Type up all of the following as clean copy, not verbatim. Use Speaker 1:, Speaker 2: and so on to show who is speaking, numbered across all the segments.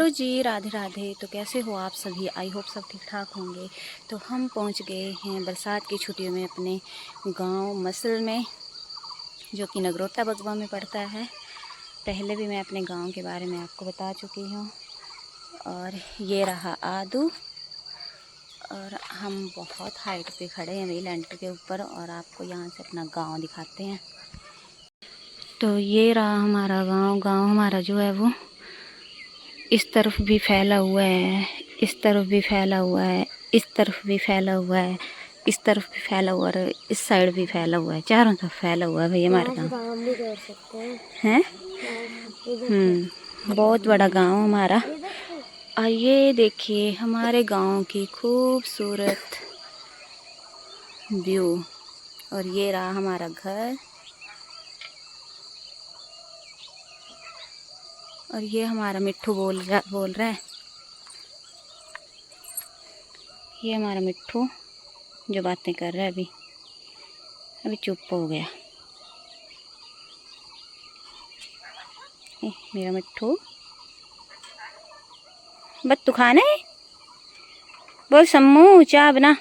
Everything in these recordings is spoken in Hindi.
Speaker 1: हेलो जी, राधे राधे। तो कैसे हो आप सभी? आई होप सब ठीक ठाक होंगे। तो हम पहुंच गए हैं बरसात की छुट्टियों में अपने गांव मसल में, जो कि नगरोटा बगवा में पड़ता है। पहले भी मैं अपने गांव के बारे में आपको बता चुकी हूं। और ये रहा आदू, और हम बहुत हाइट पे खड़े हैं वही लेंटर के ऊपर, और आपको यहाँ से अपना गाँव दिखाते हैं। तो ये रहा हमारा गाँव। गाँव हमारा जो है वो इस तरफ भी फैला हुआ है, इस तरफ भी फैला हुआ है, इस तरफ भी फैला हुआ है, इस तरफ भी फैला हुआ है, इस साइड भी फैला हुआ है। चारों तरफ फैला हुआ है भैया हमारे गाँव हैं। बहुत बड़ा गांव हमारा। आइए देखिए हमारे गांव की खूबसूरत व्यू। और ये रहा हमारा घर, और ये हमारा मिट्ठू बोल रहा है। ये हमारा मिट्ठू जो बातें कर रहा है, अभी चुप हो गया। मेरा मिट्ठू बत्तू खाने बोल, सम्मू चाय बना।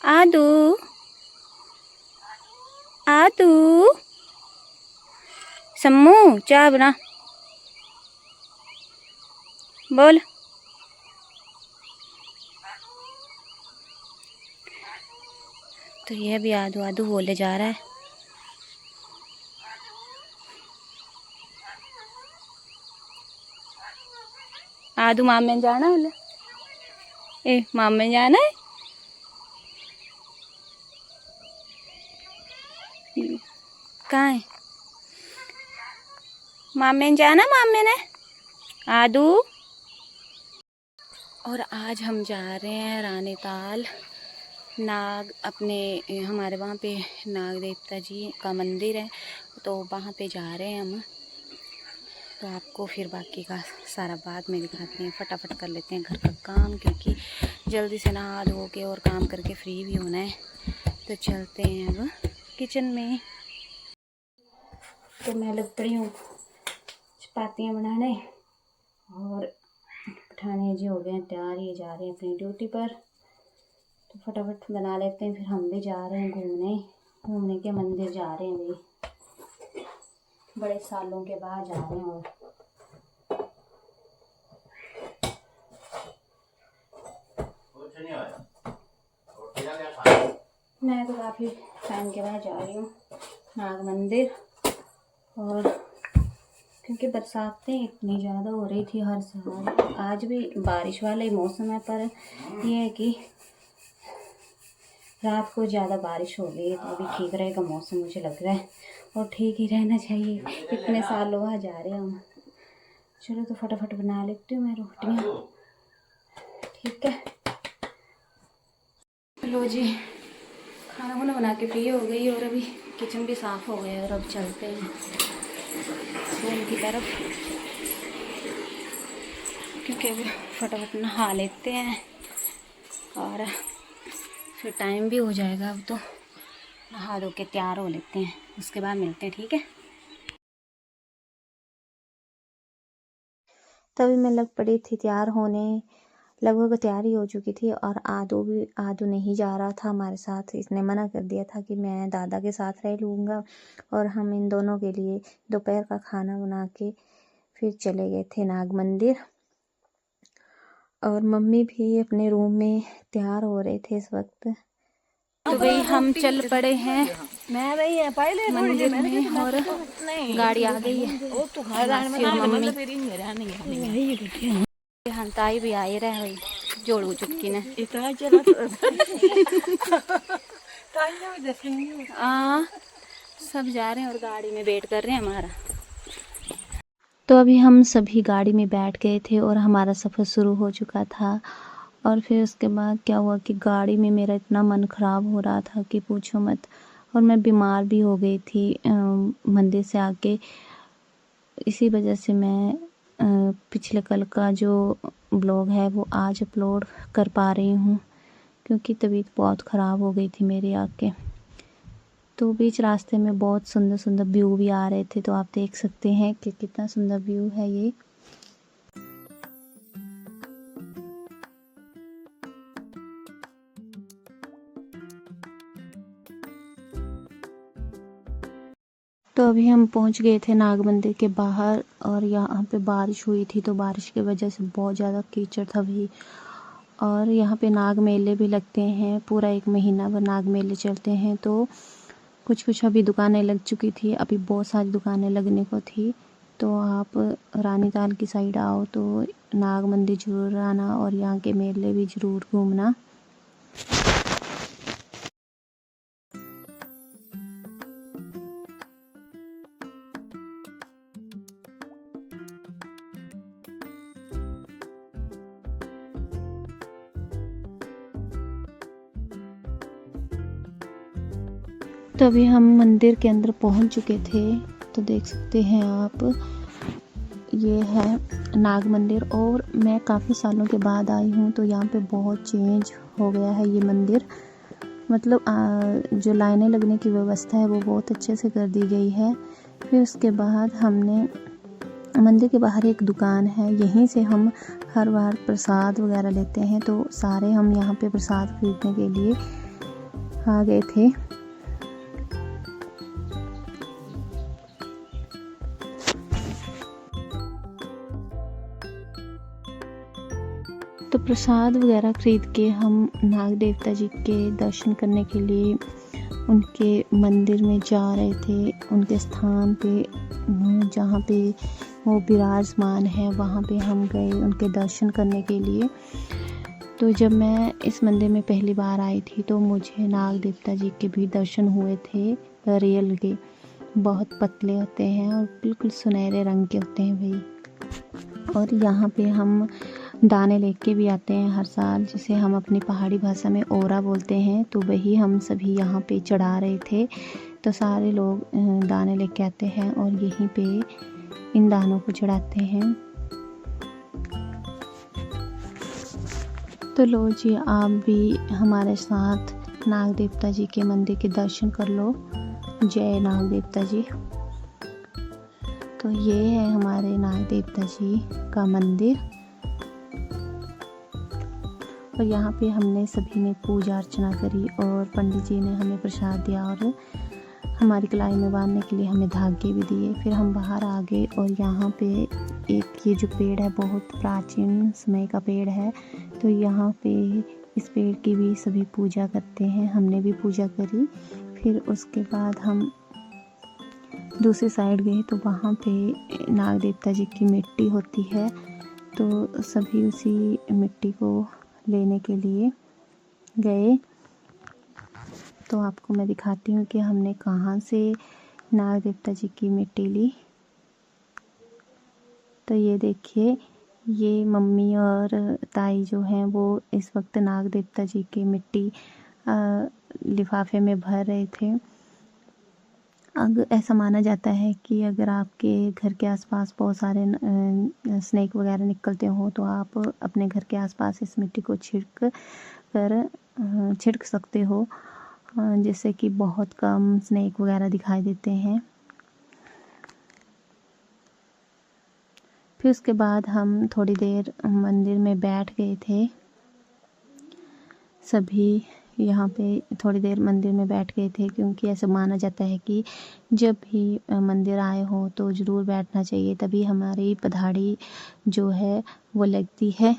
Speaker 1: आदू आदू, सम्मू चाय बना बोल। तो ये भी आदू आदू बोले जा रहा है। आदू मामे जाना बोले, ए मामे जाना है। कहाँ है मामे जाना? मामे ने आदू। और आज हम जा रहे हैं रानीताल। नाग अपने हमारे वहाँ पे नाग देवता जी का मंदिर है, तो वहाँ पे जा रहे हैं हम। तो आपको फिर बाकी का सारा बाद में दिखाते हैं। फटाफट कर लेते हैं घर का काम, क्योंकि जल्दी से नहा धो के और काम करके फ्री भी होना है। तो चलते हैं अब किचन में। तो मैं लग रही हूँ चपातियाँ बनाने, और पठाने जी हो गए हैं तैयार, ये जा रहे हैं अपनी ड्यूटी पर। तो फटाफट बना लेते हैं, फिर हम भी जा रहे हैं घूमने के मंदिर जा रहे हैं भाई, बड़े सालों के बाद जा रहे हैं। और मैं तो काफ़ी टाइम के बाद जा रही हूँ नाग मंदिर। और क्योंकि बरसातें इतनी ज़्यादा हो रही थी हर साल, आज भी बारिश वाला ही मौसम है, पर यह है कि रात को ज़्यादा बारिश हो गई, तो अभी ठीक रहेगा मौसम मुझे लग रहा है, और ठीक ही रहना चाहिए। इतने सालों बाद जा रहे हैं हम। चलो तो फटाफट बना लेती हूँ मैं रोटियाँ, ठीक है। लो जी, खाना वाना बना के फ्री हो गई, और अभी किचन भी साफ़ हो गया, और अब चलते हैं रूम की तरफ, क्योंकि अभी फटाफट नहा लेते हैं, और फिर टाइम भी हो जाएगा। अब तो नहा धो के तैयार हो लेते हैं, उसके बाद मिलते हैं, ठीक है। तभी मैं लग पड़ी थी तैयार होने, लगभग तैयारी हो चुकी थी। और आदू नहीं जा रहा था हमारे साथ, इसने मना कर दिया था कि मैं दादा के साथ रह लूँगा। और हम इन दोनों के लिए दोपहर का खाना बना के फिर चले गए थे नाग मंदिर। और मम्मी भी अपने रूम में तैयार हो रहे थे इस वक्त। तो भाई हम चल पड़े हैं मंदिर में, और गाड़ी आ गई है। मम्मी हंताई भी आई रहे भाई, जोड़ू चुटकी ने सब जा रहे हैं और गाड़ी में वेट कर रहे हैं हमारा। तो अभी हम सभी गाड़ी में बैठ गए थे, और हमारा सफ़र शुरू हो चुका था। और फिर उसके बाद क्या हुआ कि गाड़ी में मेरा इतना मन ख़राब हो रहा था कि पूछो मत, और मैं बीमार भी हो गई थी मंदिर से आके। इसी वजह से मैं पिछले कल का जो ब्लॉग है वो आज अपलोड कर पा रही हूँ, क्योंकि तबीयत बहुत ख़राब हो गई थी मेरी आके। तो बीच रास्ते में बहुत सुंदर सुंदर व्यू भी आ रहे थे, तो आप देख सकते हैं कि कितना सुंदर व्यू है ये। तो अभी हम पहुंच गए थे नाग मंदिर के बाहर, और यहाँ पे बारिश हुई थी, तो बारिश की वजह से बहुत ज़्यादा कीचड़ था भी। और यहाँ पे नाग मेले भी लगते हैं, पूरा 1 महीना भर नाग मेले चलते हैं। तो कुछ कुछ अभी दुकानें लग चुकी थी, अभी बहुत सारी दुकानें लगने को थी। तो आप रानीताल की साइड आओ तो नाग मंदिर ज़रूर आना, और यहाँ के मेले भी ज़रूर घूमना। तो अभी हम मंदिर के अंदर पहुंच चुके थे, तो देख सकते हैं आप, ये है नाग मंदिर। और मैं काफ़ी सालों के बाद आई हूँ, तो यहाँ पे बहुत चेंज हो गया है ये मंदिर। मतलब जो लाइनें लगने की व्यवस्था है वो बहुत अच्छे से कर दी गई है। फिर उसके बाद हमने मंदिर के बाहर एक दुकान है, यहीं से हम हर बार प्रसाद वगैरह लेते हैं। तो सारे हम यहाँ पे प्रसाद खरीदने के लिए आ गए थे। तो प्रसाद वगैरह खरीद के हम नाग देवता जी के दर्शन करने के लिए उनके मंदिर में जा रहे थे। उनके स्थान पे जहाँ पे वो विराजमान है वहाँ पे हम गए उनके दर्शन करने के लिए। तो जब मैं इस मंदिर में पहली बार आई थी तो मुझे नाग देवता जी के भी दर्शन हुए थे रियल के। बहुत पतले होते हैं और बिल्कुल सुनहरे रंग के होते हैं भाई। और यहाँ पे हम दाने लेके भी आते हैं हर साल, जिसे हम अपनी पहाड़ी भाषा में ओरा बोलते हैं। तो वही हम सभी यहाँ पे चढ़ा रहे थे। तो सारे लोग दाने लेके आते हैं और यहीं पे इन दानों को चढ़ाते हैं। तो लो जी, आप भी हमारे साथ नाग देवता जी के मंदिर के दर्शन कर लो। जय नाग देवता जी। तो ये है हमारे नाग देवता जी का मंदिर, और यहाँ पे हमने सभी ने पूजा अर्चना करी और पंडित जी ने हमें प्रसाद दिया और हमारी कलाई में बांधने के लिए हमें धागे भी दिए। फिर हम बाहर आ गए और यहाँ पे एक ये जो पेड़ है बहुत प्राचीन समय का पेड़ है, तो यहाँ पे इस पेड़ की भी सभी पूजा करते हैं। हमने भी पूजा करी। फिर उसके बाद हम दूसरी साइड गए तो वहाँ पे नाग देवता जी की मिट्टी होती है, तो सभी उसी मिट्टी को लेने के लिए गए। तो आपको मैं दिखाती हूँ कि हमने कहाँ से नाग देवता जी की मिट्टी ली। तो ये देखिए, ये मम्मी और ताई जो हैं वो इस वक्त नाग देवता जी की मिट्टी लिफाफे में भर रहे थे। ऐसा माना जाता है कि अगर आपके घर के आसपास बहुत सारे स्नेक वगैरह निकलते हो तो आप अपने घर के आसपास इस मिट्टी को छिड़क सकते हो, जिससे कि बहुत कम स्नेक वगैरह दिखाई देते हैं। फिर उसके बाद हम थोड़ी देर मंदिर में बैठ गए थे। सभी यहाँ पे थोड़ी देर मंदिर में बैठ गए थे, क्योंकि ऐसा माना जाता है कि जब भी मंदिर आए हो तो ज़रूर बैठना चाहिए, तभी हमारी पधाड़ी जो है वो लगती है।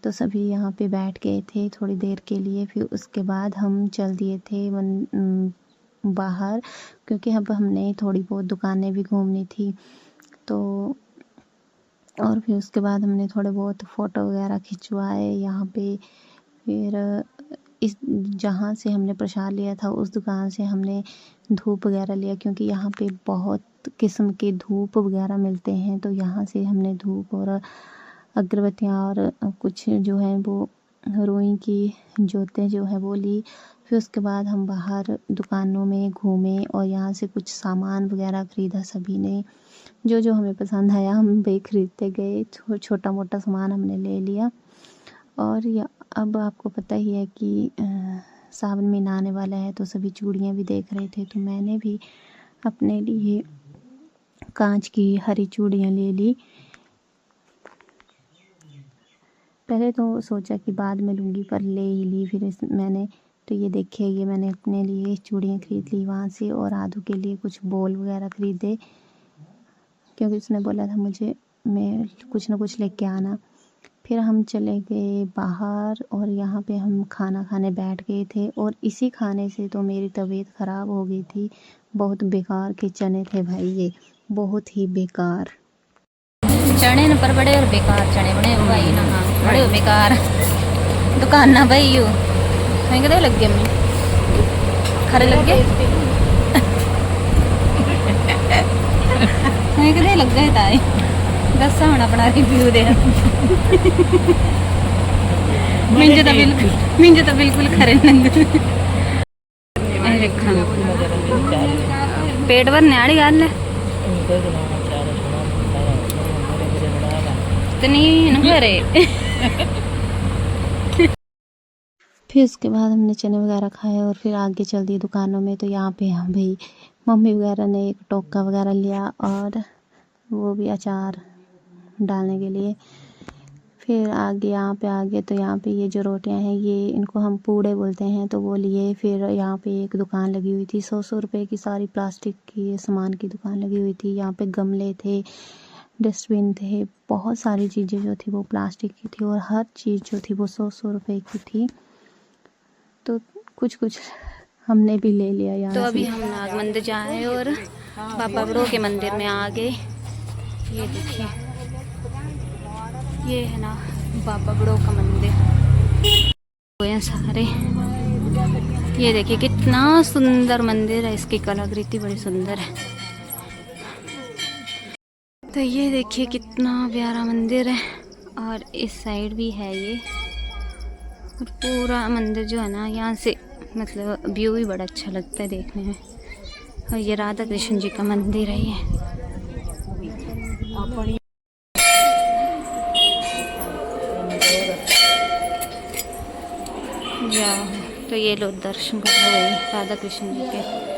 Speaker 1: तो सभी यहाँ पे बैठ गए थे थोड़ी देर के लिए। फिर उसके बाद हम चल दिए थे बाहर, क्योंकि अब हमने थोड़ी बहुत दुकानें भी घूमनी थी। तो और फिर उसके बाद हमने थोड़े बहुत फ़ोटो वगैरह खिंचवाए यहाँ पे। फिर इस जहाँ से हमने प्रसाद लिया था उस दुकान से हमने धूप वगैरह लिया, क्योंकि यहाँ पे बहुत किस्म के धूप वगैरह मिलते हैं। तो यहाँ से हमने धूप और अगरबत्तियाँ और कुछ जो है वो रुई की जोतें जो है वो ली। फिर उसके बाद हम बाहर दुकानों में घूमे और यहाँ से कुछ सामान वगैरह ख़रीदा सभी ने। जो जो हमें पसंद आया हम वही ख़रीदते गए। छोटा मोटा सामान हमने ले लिया। और अब आपको पता ही है कि सावन में आने वाला है तो सभी चूड़ियाँ भी देख रहे थे, तो मैंने भी अपने लिए कांच की हरी चूड़ियाँ ले ली। पहले तो सोचा कि बाद में लूँगी, पर ले ही ली फिर मैंने। तो ये देखिए, ये मैंने अपने लिए चूड़ियाँ खरीद ली वहाँ से, और आदू के लिए कुछ बोल वगैरह खरीदे, क्योंकि उसने बोला था मुझे मैं कुछ ना कुछ लेके आना। फिर हम चले गए बाहर, और यहाँ पे हम खाना खाने बैठ गए थे, और इसी खाने से तो मेरी तबीयत ख़राब हो गई थी। बहुत बेकार के चने थे भाई, ये बहुत ही बेकार चने न, पर बड़े और बेकार चने बने हो भाई ना। हाँ, बड़े और बेकार दुकान ना भाई, यू कहीं कदे लग गए मैं खरे लग गए कहीं कदे लग गए ताई दस हम अपना रिव्यू दे मिंज तो बिल्कुल खरे लग पेट भरने वाली गल है फिर उसके बाद हमने चने वगैरह खाए, और फिर आगे चल दिए दुकानों में। तो यहाँ पे हम भाई मम्मी वगैरह ने एक टोका वगैरह लिया, और वो भी अचार डालने के लिए। फिर आगे यहाँ पे आगे, तो यहाँ पे ये जो रोटियाँ हैं, ये इनको हम पूड़े बोलते हैं, तो वो लिए। फिर यहाँ पे एक दुकान लगी हुई थी, 100 रुपये की सारी प्लास्टिक की सामान की दुकान लगी हुई थी। यहाँ पे गमले थे, डस्टबिन थे, बहुत सारी चीज़ें जो थी वो प्लास्टिक की थी, और हर चीज़ जो थी वो 100 रुपये की थी। तो कुछ कुछ हमने भी ले लिया यहाँ। तो अभी हम नाग मंदिर जाए और बाबा बड़ो के मंदिर में आ गए। ये देखिए, ये है ना बाबा बड़ो का मंदिर सारे। ये देखिए कितना सुंदर मंदिर है, इसकी कलाकृति बड़ी सुंदर है। तो ये देखिए कितना प्यारा मंदिर है, और इस साइड भी है ये। और पूरा मंदिर जो है ना, यहाँ से मतलब व्यू भी बड़ा अच्छा लगता है देखने में। और ये राधा कृष्ण जी का मंदिर है ये। तो ये लोग दर्शन कर रहे हैं राधा कृष्ण जी के।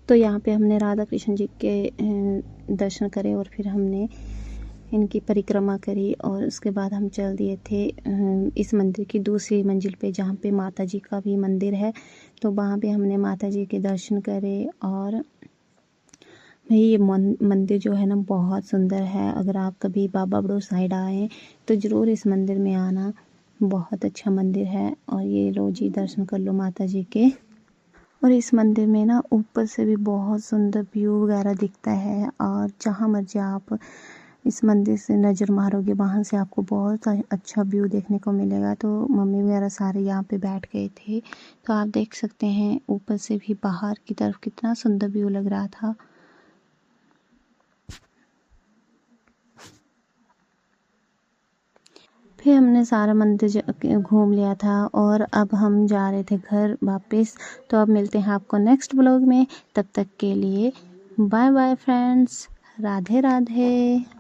Speaker 1: तो यहाँ पे हमने राधा कृष्ण जी के दर्शन करे, और फिर हमने इनकी परिक्रमा करी, और उसके बाद हम चल दिए थे इस मंदिर की दूसरी मंजिल पे, जहाँ पे माता जी का भी मंदिर है। तो वहाँ पे हमने माता जी के दर्शन करे। और भाई ये मंदिर जो है ना बहुत सुंदर है। अगर आप कभी बाबा बड़ो साइड आए तो ज़रूर इस मंदिर में आना, बहुत अच्छा मंदिर है। और ये लो जी, दर्शन कर लो माता जी के। और इस मंदिर में ना ऊपर से भी बहुत सुंदर व्यू वगैरह दिखता है, और जहाँ मर्जी आप इस मंदिर से नज़र मारोगे वहाँ से आपको बहुत अच्छा व्यू देखने को मिलेगा। तो मम्मी वगैरह सारे यहाँ पे बैठ गए थे, तो आप देख सकते हैं ऊपर से भी बाहर की तरफ कितना सुंदर व्यू लग रहा था। फिर हमने सारा मंदिर घूम लिया था, और अब हम जा रहे थे घर वापस। तो अब मिलते हैं आपको नेक्स्ट ब्लॉग में, तब तक के लिए bye bye friends, Radhe Radhe.